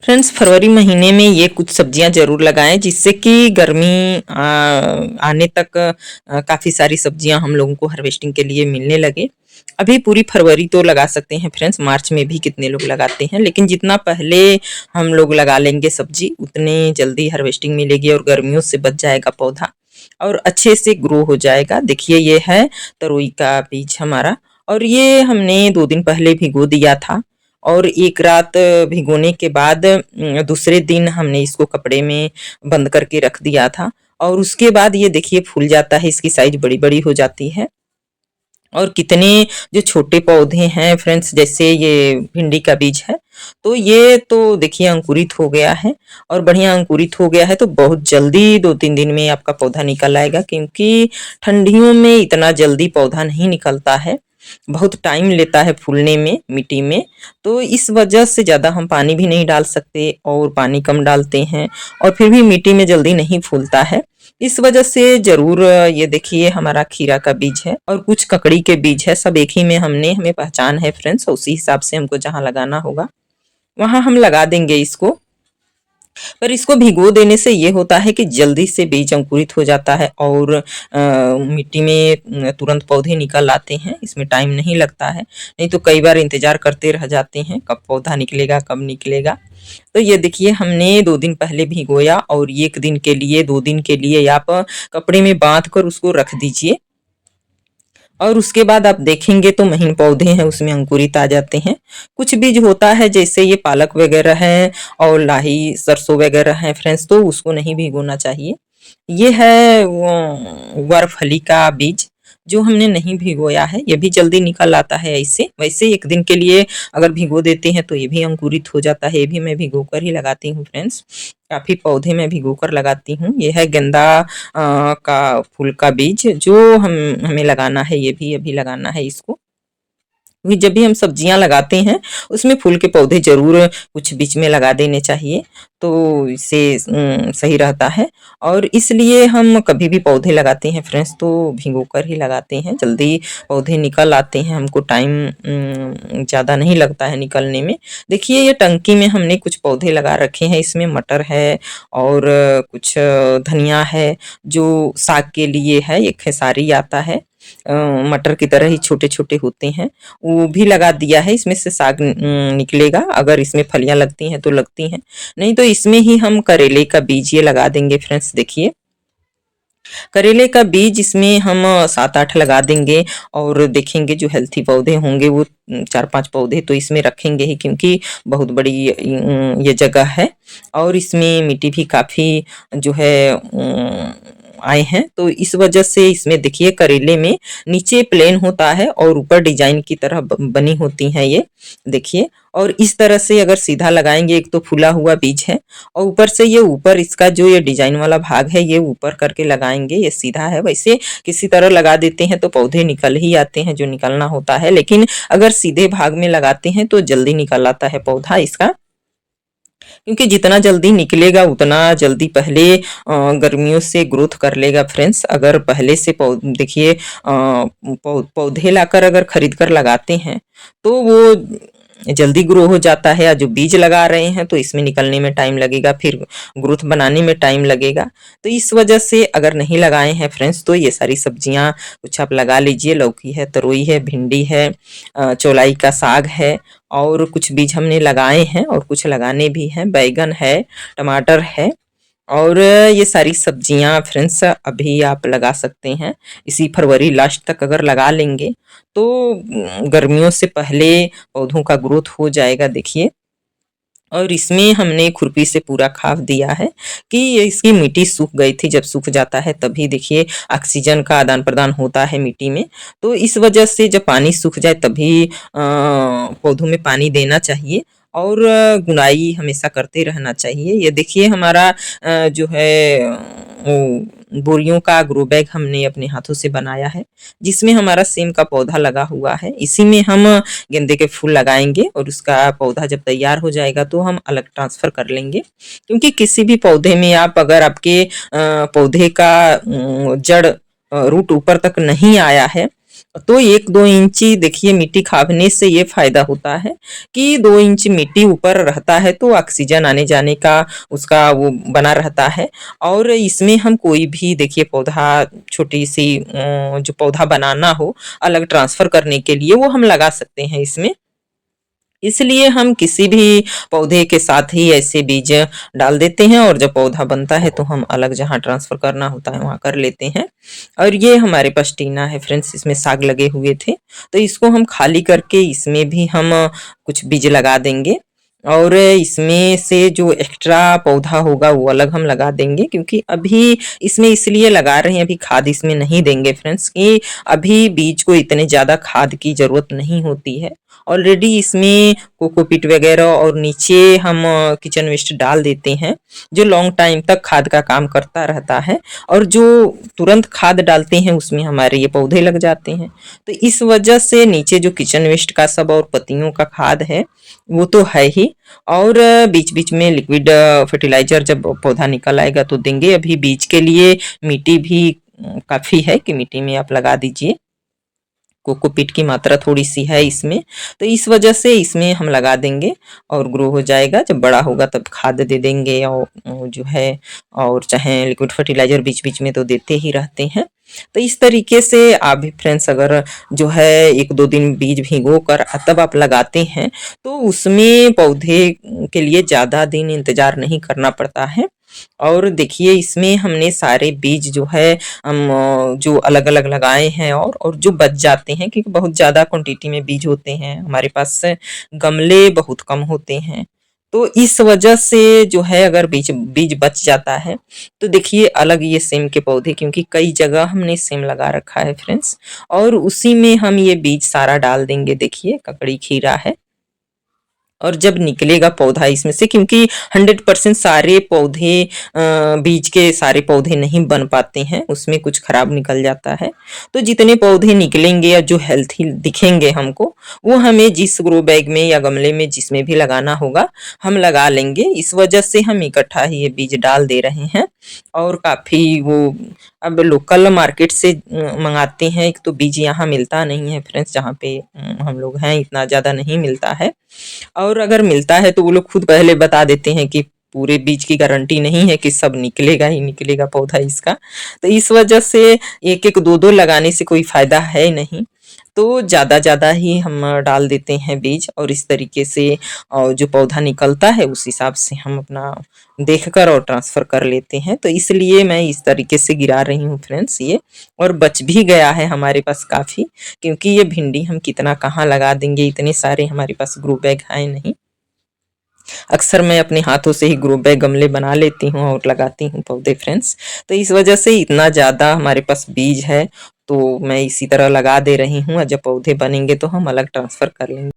Friends, फरवरी महीने में ये कुछ सब्जियां जरूर लगाएं जिससे कि गर्मी आने तक काफ़ी सारी सब्जियां हम लोगों को हार्वेस्टिंग के लिए मिलने लगे। अभी पूरी फरवरी तो लगा सकते हैं फ्रेंड्स, मार्च में भी कितने लोग लगाते हैं, लेकिन जितना पहले हम लोग लगा लेंगे सब्जी उतने जल्दी हार्वेस्टिंग मिलेगी और गर्मियों से बच जाएगा पौधा और अच्छे से ग्रो हो जाएगा। देखिए, ये है तरोई का बीज हमारा, और ये हमने 2 दिन पहले भिगो दिया था और एक रात भिगोने के बाद दूसरे दिन हमने इसको कपड़े में बंद करके रख दिया था। और उसके बाद ये देखिए फूल जाता है, इसकी साइज बड़ी बड़ी हो जाती है। और कितने जो छोटे पौधे हैं फ्रेंड्स, जैसे ये भिंडी का बीज है, तो ये तो देखिए अंकुरित हो गया है और बढ़िया अंकुरित हो गया है, तो बहुत जल्दी 2-3 दिन में आपका पौधा निकल आएगा, क्योंकि ठंडियों में इतना जल्दी पौधा नहीं निकलता है, बहुत टाइम लेता है फूलने में मिट्टी में। तो इस वजह से ज़्यादा हम पानी भी नहीं डाल सकते और पानी कम डालते हैं और फिर भी मिट्टी में जल्दी नहीं फूलता है। इस वजह से जरूर ये देखिए हमारा खीरा का बीज है और कुछ ककड़ी के बीज है, सब एक ही में हमें पहचान है फ्रेंड्स। उसी हिसाब से हमको जहाँ लगाना होगा वहाँ हम लगा देंगे इसको। पर इसको भिगो देने से ये होता है कि जल्दी से बीज अंकुरित हो जाता है और मिट्टी में तुरंत पौधे निकल आते हैं, इसमें टाइम नहीं लगता है। नहीं तो कई बार इंतजार करते रह जाते हैं कब पौधा निकलेगा कब निकलेगा। तो ये देखिए हमने 2 दिन पहले भिगोया और 1 दिन के लिए 2 दिन के लिए आप कपड़े में बांध कर उसको रख दीजिए और उसके बाद आप देखेंगे तो महीन पौधे हैं उसमें अंकुरित आ जाते हैं। कुछ बीज होता है जैसे ये पालक वगैरह है और लाही सरसों वगैरह है फ्रेंड्स, तो उसको नहीं भिगोना चाहिए। ये है ग्वारफली का बीज जो हमने नहीं भिगोया है, ये भी जल्दी निकल आता है ऐसे। वैसे 1 दिन के लिए अगर भिगो देते हैं तो ये भी अंकुरित हो जाता है। ये भी मैं भिगो कर ही लगाती हूँ फ्रेंड्स, काफ़ी पौधे मैं भिगो कर लगाती हूँ। ये है गेंदा का फूल का बीज जो हमें लगाना है, ये भी अभी लगाना है इसको, क्योंकि जब भी हम सब्जियां लगाते हैं उसमें फूल के पौधे जरूर कुछ बीच में लगा देने चाहिए, तो इससे सही रहता है। और इसलिए हम कभी भी पौधे लगाते हैं फ्रेंड्स तो भिगो कर ही लगाते हैं, जल्दी पौधे निकल आते हैं, हमको टाइम ज़्यादा नहीं लगता है निकलने में। देखिए ये टंकी में हमने कुछ पौधे लगा रखे हैं, इसमें मटर है और कुछ धनिया है जो साग के लिए है, एक खेसारी आता है मटर की तरह ही छोटे छोटे होते हैं, वो भी लगा दिया है। इसमें से साग निकलेगा, अगर इसमें फलियां लगती हैं तो लगती हैं, नहीं तो इसमें ही हम करेले का बीज ये लगा देंगे फ्रेंड्स। देखिए करेले का बीज इसमें हम 7-8 लगा देंगे और देखेंगे जो हेल्थी पौधे होंगे वो 4-5 पौधे तो इसमें रखेंगे ही, क्योंकि बहुत बड़ी ये जगह है और इसमें मिट्टी भी काफ़ी जो है आए हैं, तो इस वजह से इसमें देखिए करेले में नीचे प्लेन होता है और ऊपर डिजाइन की तरह बनी होती हैं ये देखिए। और इस तरह से अगर सीधा लगाएंगे, एक तो फूला हुआ बीज है और ऊपर से ये ऊपर इसका जो ये डिजाइन वाला भाग है ये ऊपर करके लगाएंगे, ये सीधा है। वैसे किसी तरह लगा देते हैं तो पौधे निकल ही आते हैं जो निकलना होता है, लेकिन अगर सीधे भाग में लगाते हैं तो जल्दी निकल आता है पौधा इसका, क्योंकि जितना जल्दी निकलेगा उतना जल्दी पहले गर्मियों से ग्रोथ कर लेगा फ्रेंड्स। अगर पहले से देखिए पौधे लाकर अगर खरीद कर लगाते हैं तो वो जल्दी ग्रो हो जाता है, या जो बीज लगा रहे हैं तो इसमें निकलने में टाइम लगेगा, फिर ग्रोथ बनाने में टाइम लगेगा। तो इस वजह से अगर नहीं लगाए हैं फ्रेंड्स तो ये सारी सब्जियां कुछ आप लगा लीजिए। लौकी है, तरोई है, भिंडी है, चौलाई का साग है और कुछ बीज हमने लगाए हैं और कुछ लगाने भी हैं, बैगन है, टमाटर है और ये सारी सब्जियां फ्रेंड्स अभी आप लगा सकते हैं। इसी फरवरी लास्ट तक अगर लगा लेंगे तो गर्मियों से पहले पौधों का ग्रोथ हो जाएगा देखिए। और इसमें हमने खुरपी से पूरा खाद दिया है कि ये इसकी मिट्टी सूख गई थी, जब सूख जाता है तभी देखिए ऑक्सीजन का आदान प्रदान होता है मिट्टी में, तो इस वजह से जब पानी सूख जाए तभी पौधों में पानी देना चाहिए और गुनाई हमेशा करते रहना चाहिए। ये देखिए हमारा जो है बोरियों का ग्रो बैग हमने अपने हाथों से बनाया है, जिसमें हमारा सेम का पौधा लगा हुआ है। इसी में हम गेंदे के फूल लगाएंगे और उसका पौधा जब तैयार हो जाएगा तो हम अलग ट्रांसफर कर लेंगे, क्योंकि किसी भी पौधे में आप अगर आपके पौधे का जड़ रूट ऊपर तक नहीं आया है तो 1-2 इंची देखिए मिट्टी खाबने से ये फ़ायदा होता है कि 2 इंच मिट्टी ऊपर रहता है तो ऑक्सीजन आने-जाने का उसका वो बना रहता है। और इसमें हम कोई भी देखिए पौधा छोटी-सी जो पौधा बनाना हो अलग ट्रांसफ़र करने के लिए वो हम लगा सकते हैं इसमें। इसलिए हम किसी भी पौधे के साथ ही ऐसे बीज डाल देते हैं और जब पौधा बनता है तो हम अलग जहाँ ट्रांसफ़र करना होता है वहाँ कर लेते हैं। और ये हमारे पास टीना है फ्रेंड्स, इसमें साग लगे हुए थे, तो इसको हम खाली करके इसमें भी हम कुछ बीज लगा देंगे और इसमें से जो एक्स्ट्रा पौधा होगा वो अलग हम लगा देंगे, क्योंकि अभी इसमें इसलिए लगा रहे हैं, अभी खाद इसमें नहीं देंगे फ्रेंड्स कि अभी बीज को इतने ज़्यादा खाद की ज़रूरत नहीं होती है। ऑलरेडी इसमें कोकोपीट वगैरह और नीचे हम किचन वेस्ट डाल देते हैं, जो लॉन्ग टाइम तक खाद का काम करता रहता है और जो तुरंत खाद डालते हैं उसमें हमारे ये पौधे लग जाते हैं। तो इस वजह से नीचे जो किचन वेस्ट का सब और पत्तियों का खाद है वो तो है ही, और बीच-बीच में लिक्विड फर्टिलाइज़र जब पौधा निकल आएगा तो देंगे। अभी बीज के लिए मिट्टी भी काफ़ी है कि मिट्टी में आप लगा दीजिए। कोकोपीट की मात्रा थोड़ी-सी है इसमें, तो इस वजह से इसमें हम लगा देंगे और ग्रो हो जाएगा। जब बड़ा होगा तब खाद दे देंगे और जो है और चाहे लिक्विड फर्टिलाइज़र बीच-बीच में तो देते ही रहते हैं। तो इस तरीके से आप भी फ्रेंड्स अगर जो है 1-2 दिन बीज भिगो कर तब आप लगाते हैं, तो उसमें पौधे के लिए ज़्यादा दिन इंतज़ार नहीं करना पड़ता है। और देखिए इसमें हमने सारे बीज जो है हम जो अलग-अलग लगाए हैं और जो बच जाते हैं क्योंकि बहुत ज़्यादा क्वांटिटी में बीज होते हैं, हमारे पास गमले बहुत कम होते हैं। तो इस वजह से जो है अगर बीज बीज बच जाता है, तो देखिए अलग ये सेम के पौधे, क्योंकि कई जगह हमने सेम लगा रखा है फ्रेंड्स, और उसी में हम ये बीज सारा डाल देंगे। देखिए ककड़ी खीरा है और जब निकलेगा पौधा इसमें से, क्योंकि 100% सारे पौधे बीज के सारे पौधे नहीं बन पाते हैं, उसमें कुछ खराब निकल जाता है। तो जितने पौधे निकलेंगे या जो हेल्थी दिखेंगे हमको, वो हमें जिस ग्रो बैग में या गमले में जिसमें भी लगाना होगा हम लगा लेंगे। इस वजह से हम इकट्ठा ही ये बीज डाल दे रहे हैं और काफ़ी वो अब लोकल मार्केट से मंगाते हैं। एक तो बीज यहाँ मिलता नहीं है फ्रेंड्स, जहाँ पे हम लोग हैं इतना ज़्यादा नहीं मिलता है, और अगर मिलता है तो वो लोग खुद पहले बता देते हैं कि पूरे बीज की गारंटी नहीं है कि सब निकलेगा ही निकलेगा पौधा इसका। तो इस वजह से एक-एक, दो-दो लगाने से कोई फ़ायदा है नहीं। तो ज़्यादा-ज़्यादा ही हम डाल देते हैं बीज और इस तरीके से जो पौधा निकलता है उस हिसाब से हम अपना देखकर और ट्रांसफ़र कर लेते हैं। तो इसलिए मैं इस तरीके से गिरा रही हूँ फ्रेंड्स ये, और बच भी गया है हमारे पास काफ़ी, क्योंकि ये भिंडी हम कितना कहाँ लगा देंगे, इतने सारे हमारे पास ग्रो बैग हैं नहीं। अक्सर मैं अपने हाथों से ही ग्रो बैग गमले बना लेती हूँ और लगाती हूँ पौधे फ्रेंड्स। तो इस वजह से इतना ज़्यादा हमारे पास बीज है, तो मैं इसी तरह लगा दे रही हूँ और जब पौधे बनेंगे तो हम अलग ट्रांसफ़र कर लेंगे।